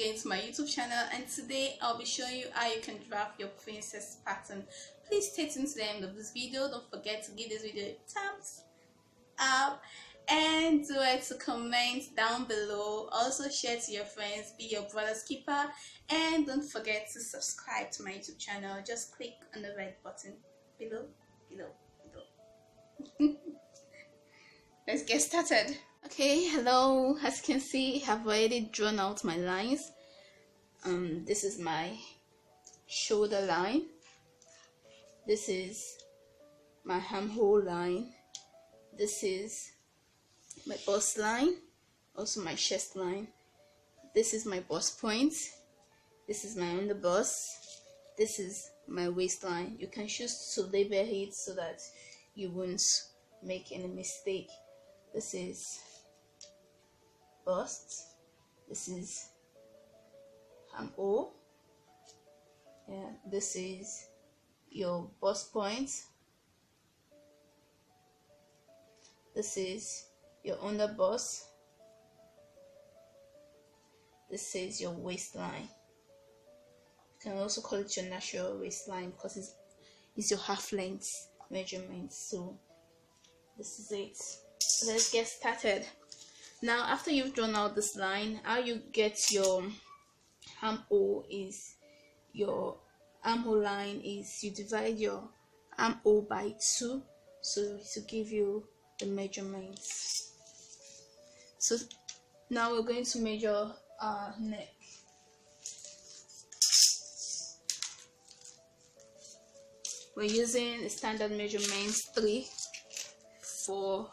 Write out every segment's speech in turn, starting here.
again to my YouTube channel, and today I'll be showing you how you can draft your princess pattern. Please stay tuned to the end of this video. Don't forget to give this video a thumbs up and do it to comment down below. Also share to your friends, be your brother's keeper, and don't forget to subscribe to my YouTube channel. Just click on the red button below. Let's get started. Okay, hello. As you can see, I've already drawn out my lines. This is my shoulder line. This is my armhole line. This is my bust line, also my chest line. This is my bust point. This is my underbust. This is my waistline. You can choose to label it so that you won't make any mistake. This is bust. This is armhole. Yeah, this is your bust point. This is your underbust. This is your waistline. You can also call it your natural waistline because it's your half length measurement. So this is it. Let's get started. Now, after you've drawn out this line, how you get your armhole is you divide your armhole by 2, so to give you the measurements. So now we're going to measure our neck. We're using the standard measurements 3 for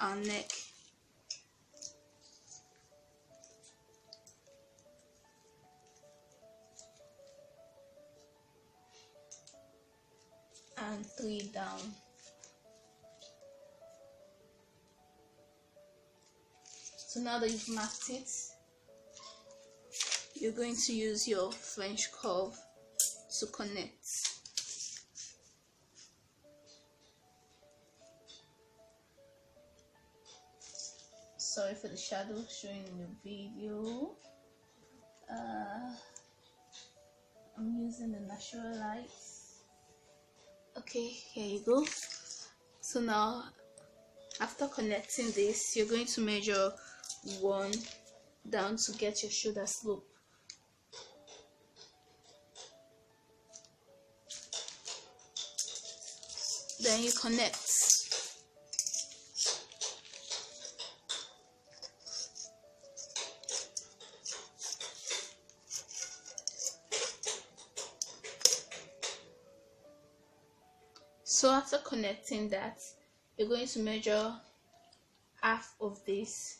our neck. And 3 down. So now that you've marked it, you're going to use your French curve to connect. Sorry for the shadow showing in the video. I'm using the natural light. Okay, here you go. So now, after connecting this, you're going to measure 1 down to get your shoulder slope. Then you connect. So after connecting that, you're going to measure half of this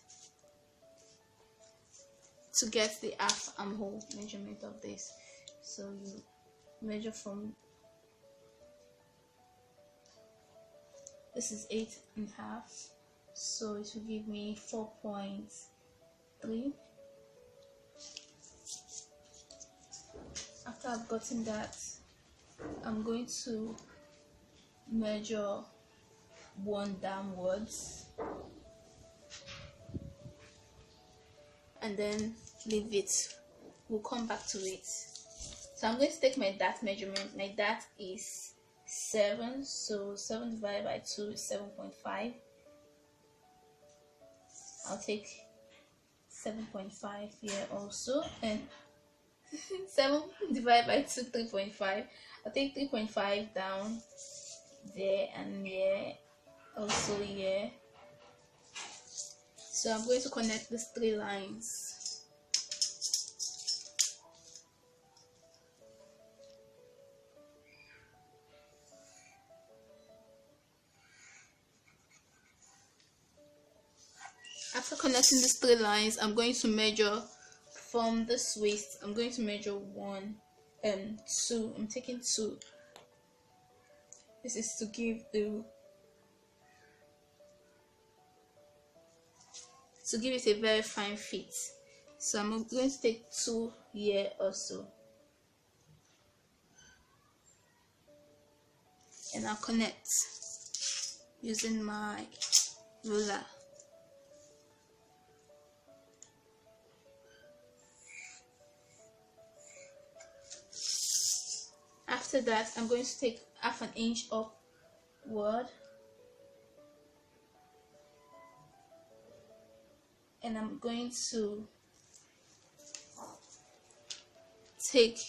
to get the half armhole measurement of this. So you measure from, this is 8.5, so it will give me 4.3. After I've gotten that, I'm going to measure 1 downwards and then leave it. We'll come back to it. So I'm going to take my dart measurement. My dart is 7, so 7 divided by 2 is 7.5. I'll take 7.5 here also, and 7 divided by 2, 3.5. I'll take 3.5 down there and here, also here. So I'm going to connect these 3 lines. After connecting these 3 lines, I'm going to measure from this waist. I'm going to measure 1 and 2. I'm taking 2. This is to give it a very fine fit. So I'm going to take 2 here also, and I'll connect using my ruler. after that, I'm going to take half an inch upward, and I'm going to take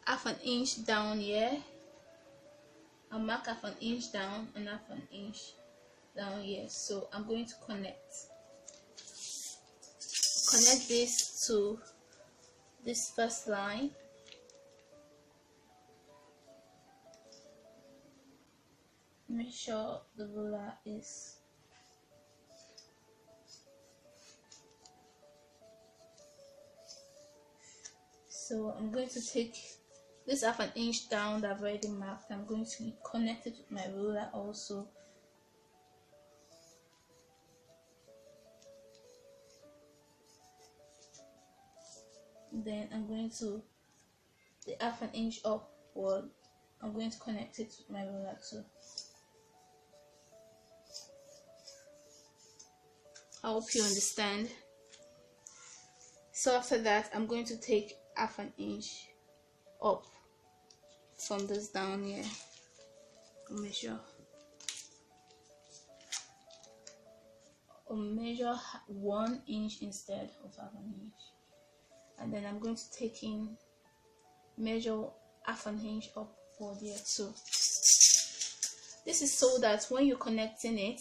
half an inch down here. I'll mark half an inch down and half an inch down here. So I'm going to connect this to this first line. Make sure the ruler is so I'm going to take this half an inch down that I've already marked. I'm going to connect it with my ruler also. Then I'm going to the half an inch upward. I'm going to connect it with my ruler too. I hope you understand. So after that, I'm going to take half an inch up from this down here. Measure 1 inch instead of half an inch, and then I'm going to measure half an inch upward here too. This is so that when you're connecting it,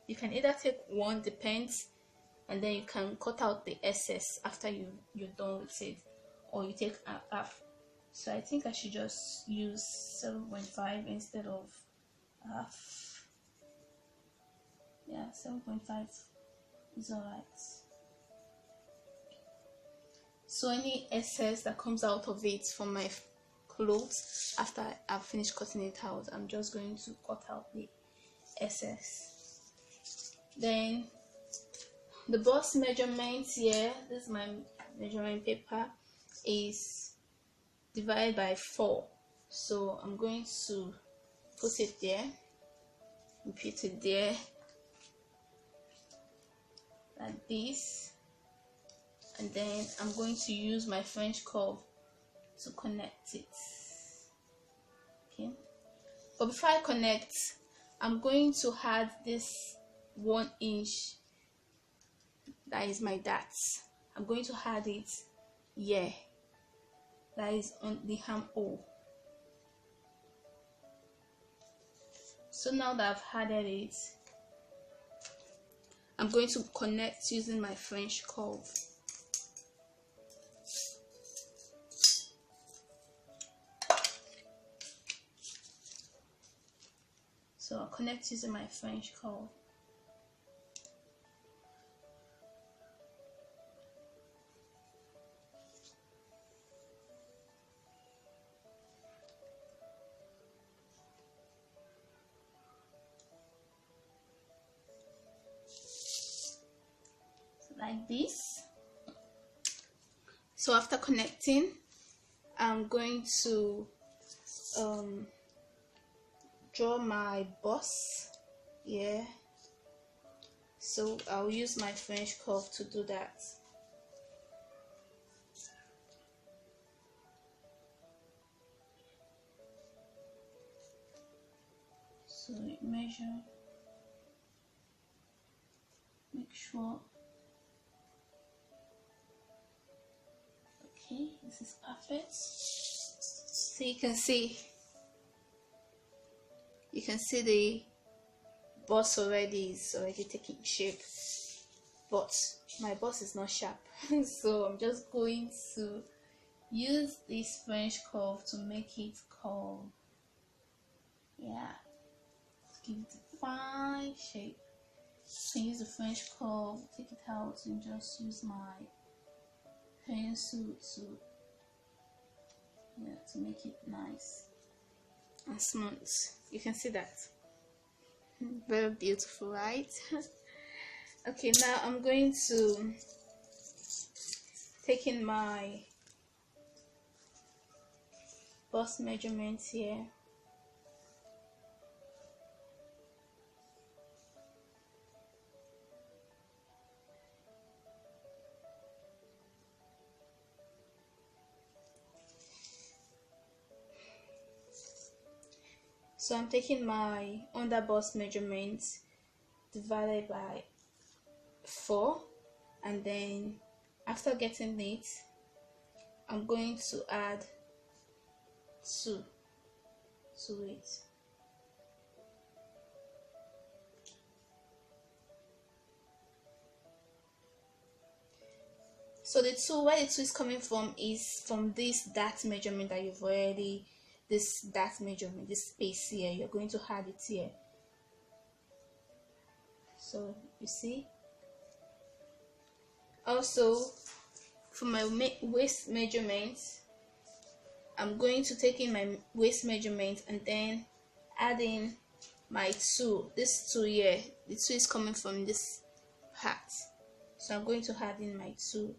you can either take one, depends, and then you can cut out the excess after you're done with it, or you take half. So I think I should just use 7.5 instead of half. Yeah, 7.5 is alright. So any excess that comes out of it from my clothes after I've finished cutting it out, I'm just going to cut out the excess. Then the bust measurement here, this is my measurement paper, is divided by 4. So I'm going to put it there and put it there like this, and then I'm going to use my French curve to connect it. Okay, but before I connect, I'm going to add this 1 inch, that is my darts. I'm going to add it here, that is on the armhole. So now that I've added it, I'm going to connect using my French curve. So I'll connect using my French curve. Like this. So after connecting, I'm going to draw my bust here. So I'll use my French curve to do that. So measure, make sure. Okay, this is perfect. So you can see the bust is already taking shape, but my bust is not sharp. So I'm just going to use this French curve to make it curve. Yeah, give it a fine shape. You can use the French curve, take it out, and just use my pencil to make it nice and smooth. You can see that. Very beautiful, right? Okay, now I'm going to take in my bust measurements here. So I'm taking my underbust measurement divided by 4, and then after getting it, I'm going to add 2 to it. So where the 2 is coming from is from this dart measurement that you've already, this dart measurement, this space here, you're going to add it here. So you see. Also, for my waist measurement, I'm going to take in my waist measurement and then add in my 2. This 2 here, the 2 is coming from this part, so I'm going to add in my 2.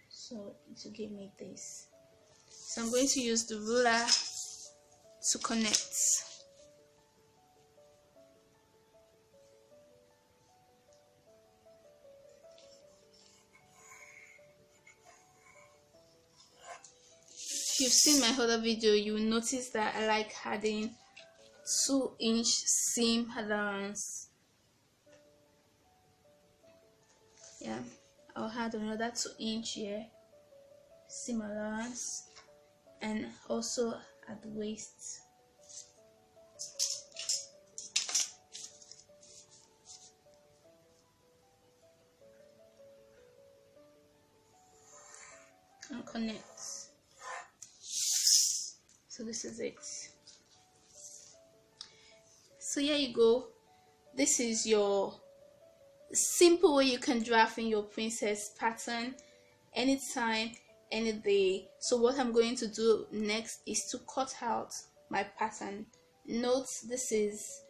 So to give me this, so I'm going to use the ruler to connect. If you've seen my other video, you will notice that I like adding 2-inch seam allowance. Yeah, I'll add another 2-inch here, seam allowance, and also at the waist. And connect. So this is it. So here you go. This is your simple way you can draft in your princess pattern anytime, any day. So what I'm going to do next is to cut out my pattern. Note this is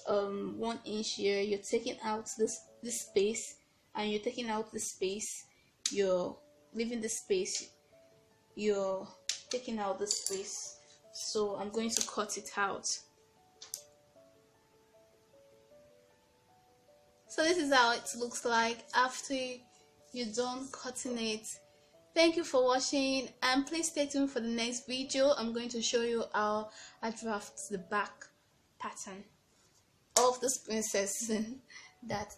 1 inch here. You're taking out this space, and you're taking out the space. You're leaving the space. You're taking out the space. So I'm going to cut it out. So this is how it looks like after you're done cutting it. Thank you for watching, and please stay tuned for the next video. I'm going to show you how I draft the back pattern of this princess.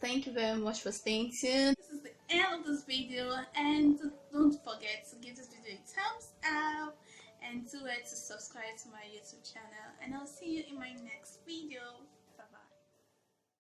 Thank you very much for staying tuned. This is the end of this video, and don't forget to give this video a thumbs up and do it to subscribe to my YouTube channel, and I'll see you in my next video.